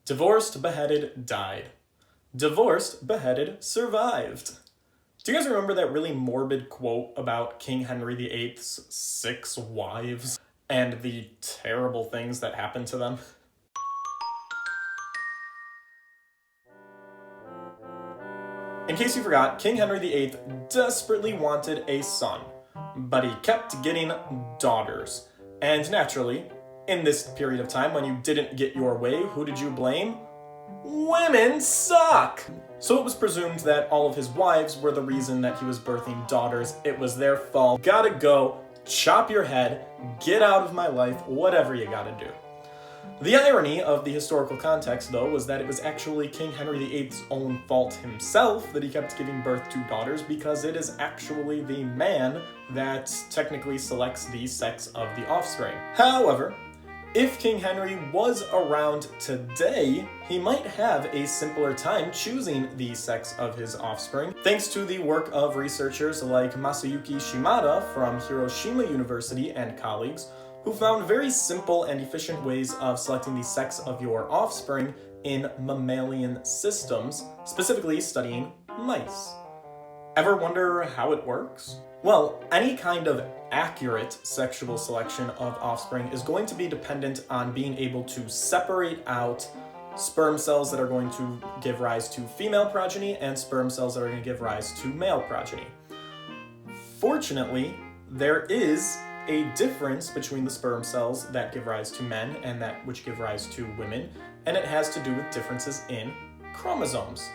Divorced, beheaded, died. Divorced, beheaded, survived. Do you guys remember that really morbid quote about King Henry VIII's 6 wives and the terrible things that happened to them? In case you forgot, King Henry VIII desperately wanted a son, but he kept getting daughters. And naturally, in this period of time when you didn't get your way, who did you blame? Women suck! So it was presumed that all of his wives were the reason that he was birthing daughters. It was their fault. Gotta go, chop your head, get out of my life, whatever you gotta do. The irony of the historical context, though, was that it was actually King Henry VIII's own fault himself that he kept giving birth to daughters, because it is actually the man that technically selects the sex of the offspring. However, if King Henry was around today, he might have a simpler time choosing the sex of his offspring, thanks to the work of researchers like Masayuki Shimada from Hiroshima University and colleagues, who found very simple and efficient ways of selecting the sex of your offspring in mammalian systems, specifically studying mice. Ever wonder how it works? Well, any kind of accurate sexual selection of offspring is going to be dependent on being able to separate out sperm cells that are going to give rise to female progeny and sperm cells that are going to give rise to male progeny. Fortunately, there is a difference between the sperm cells that give rise to men and that which give rise to women, and it has to do with differences in chromosomes.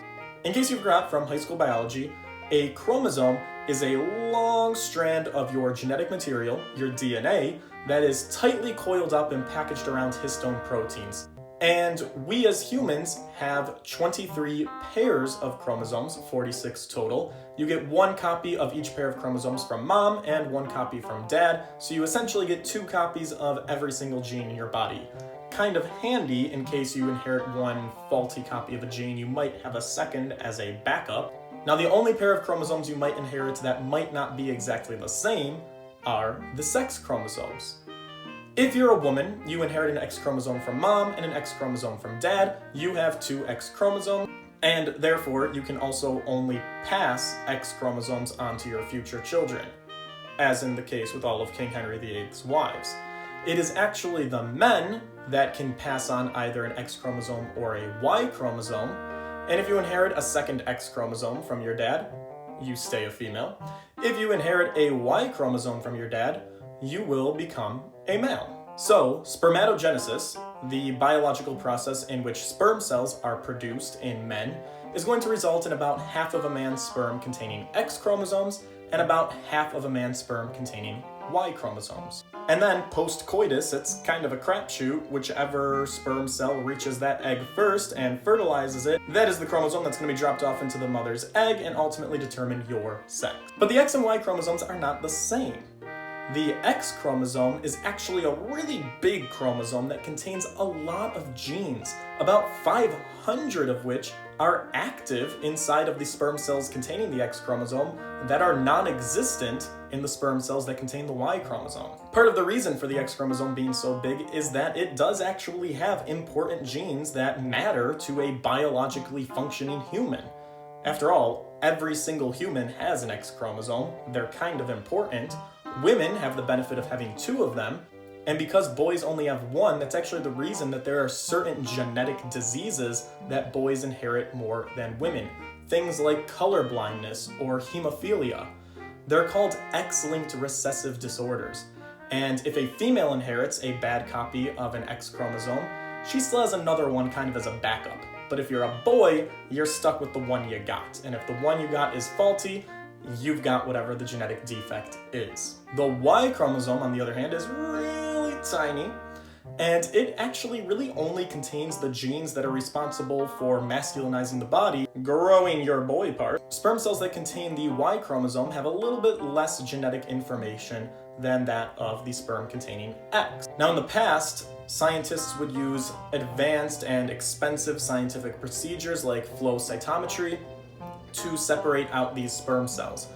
In case you forgot from high school biology, a chromosome is a long strand of your genetic material, your DNA, that is tightly coiled up and packaged around histone proteins. And we as humans have 23 pairs of chromosomes, 46 total. You get 1 copy of each pair of chromosomes from mom and 1 copy from dad, so you essentially get 2 copies of every single gene in your body. Kind of handy in case you inherit 1 faulty copy of a gene, you might have a second as a backup. Now, the only pair of chromosomes you might inherit that might not be exactly the same are the sex chromosomes. If you're a woman, you inherit an X chromosome from mom and an X chromosome from dad. You have 2 X chromosomes, and therefore you can also only pass X chromosomes onto your future children, as in the case with all of King Henry VIII's wives. It is actually the men that can pass on either an X chromosome or a Y chromosome, and if you inherit a second X chromosome from your dad, you stay a female. If you inherit a Y chromosome from your dad, you will become a male. So, spermatogenesis, the biological process in which sperm cells are produced in men, is going to result in about half of a man's sperm containing X chromosomes and about half of a man's sperm containing Y chromosomes. And then post-coitus, it's kind of a crapshoot. Whichever sperm cell reaches that egg first and fertilizes it, that is the chromosome that's going to be dropped off into the mother's egg and ultimately determine your sex. But the X and Y chromosomes are not the same. The X chromosome is actually a really big chromosome that contains a lot of genes, about 500 of which are active inside of the sperm cells containing the X chromosome that are non-existent in the sperm cells that contain the Y chromosome. Part of the reason for the X chromosome being so big is that it does actually have important genes that matter to a biologically functioning human. After all, every single human has an X chromosome. They're kind of important. Women have the benefit of having 2 of them, and because boys only have 1, that's actually the reason that there are certain genetic diseases that boys inherit more than women. Things like color blindness or hemophilia. They're called X-linked recessive disorders. And if a female inherits a bad copy of an X chromosome, she still has another one kind of as a backup. But if you're a boy, you're stuck with the one you got. And if the one you got is faulty, you've got whatever the genetic defect is. The Y chromosome, on the other hand, is really tiny, and it actually really only contains the genes that are responsible for masculinizing the body, growing your boy part. Sperm cells that contain the Y chromosome have a little bit less genetic information than that of the sperm containing X. Now, in the past, scientists would use advanced and expensive scientific procedures like flow cytometry to separate out these sperm cells.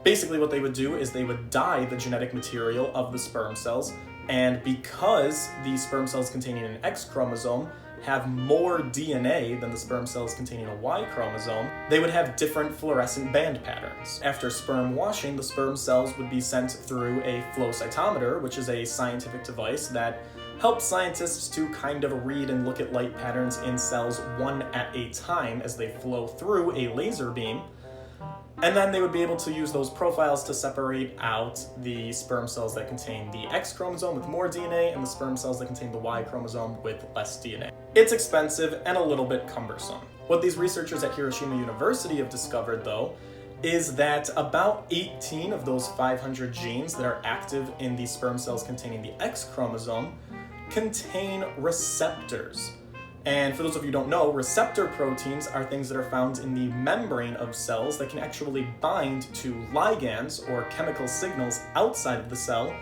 Basically what they would do is they would dye the genetic material of the sperm cells, and because the sperm cells containing an X chromosome have more DNA than the sperm cells containing a Y chromosome, they would have different fluorescent band patterns. After sperm washing, the sperm cells would be sent through a flow cytometer, which is a scientific device that helps scientists to kind of read and look at light patterns in cells one at a time as they flow through a laser beam. And then they would be able to use those profiles to separate out the sperm cells that contain the X chromosome with more DNA and the sperm cells that contain the Y chromosome with less DNA. It's expensive and a little bit cumbersome. What these researchers at Hiroshima University have discovered, though, is that about 18 of those 500 genes that are active in the sperm cells containing the X chromosome contain receptors. And for those of you who don't know, receptor proteins are things that are found in the membrane of cells that can actually bind to ligands or chemical signals outside of the cell.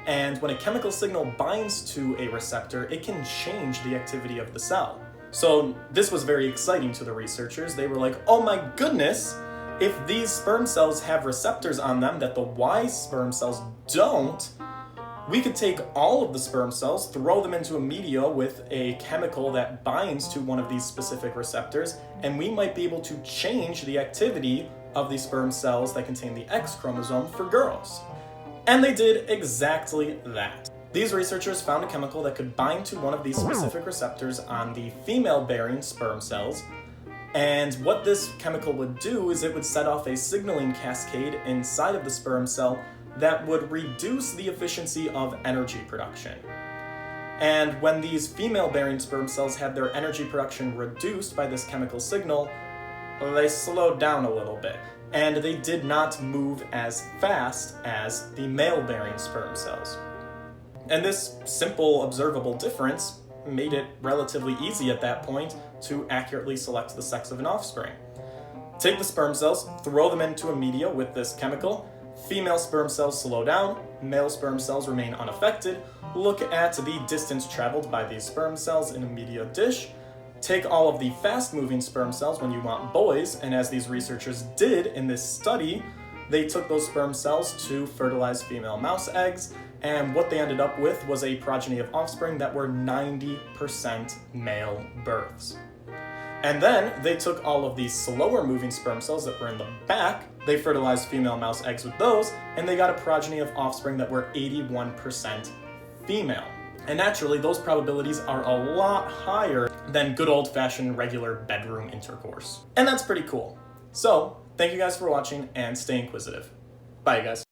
And when a chemical signal binds to a receptor, it can change the activity of the cell. So this was very exciting to the researchers. They were like, oh my goodness, if these sperm cells have receptors on them that the Y sperm cells don't, we could take all of the sperm cells, throw them into a media with a chemical that binds to one of these specific receptors, and we might be able to change the activity of the sperm cells that contain the X chromosome for girls. And they did exactly that. These researchers found a chemical that could bind to one of these specific receptors on the female-bearing sperm cells, and what this chemical would do is it would set off a signaling cascade inside of the sperm cell that would reduce the efficiency of energy production. And when these female-bearing sperm cells had their energy production reduced by this chemical signal, they slowed down a little bit, and they did not move as fast as the male-bearing sperm cells. And this simple observable difference made it relatively easy at that point to accurately select the sex of an offspring. Take the sperm cells, throw them into a media with this chemical. Female sperm cells slow down, male sperm cells remain unaffected. Look at the distance traveled by these sperm cells in a media dish. Take all of the fast-moving sperm cells when you want boys, and as these researchers did in this study, they took those sperm cells to fertilize female mouse eggs, and what they ended up with was a progeny of offspring that were 90% male births. And then they took all of these slower moving sperm cells that were in the back, they fertilized female mouse eggs with those, and they got a progeny of offspring that were 81% female. And naturally, those probabilities are a lot higher than good old-fashioned regular bedroom intercourse. And that's pretty cool. So, thank you guys for watching, and stay inquisitive. Bye, guys.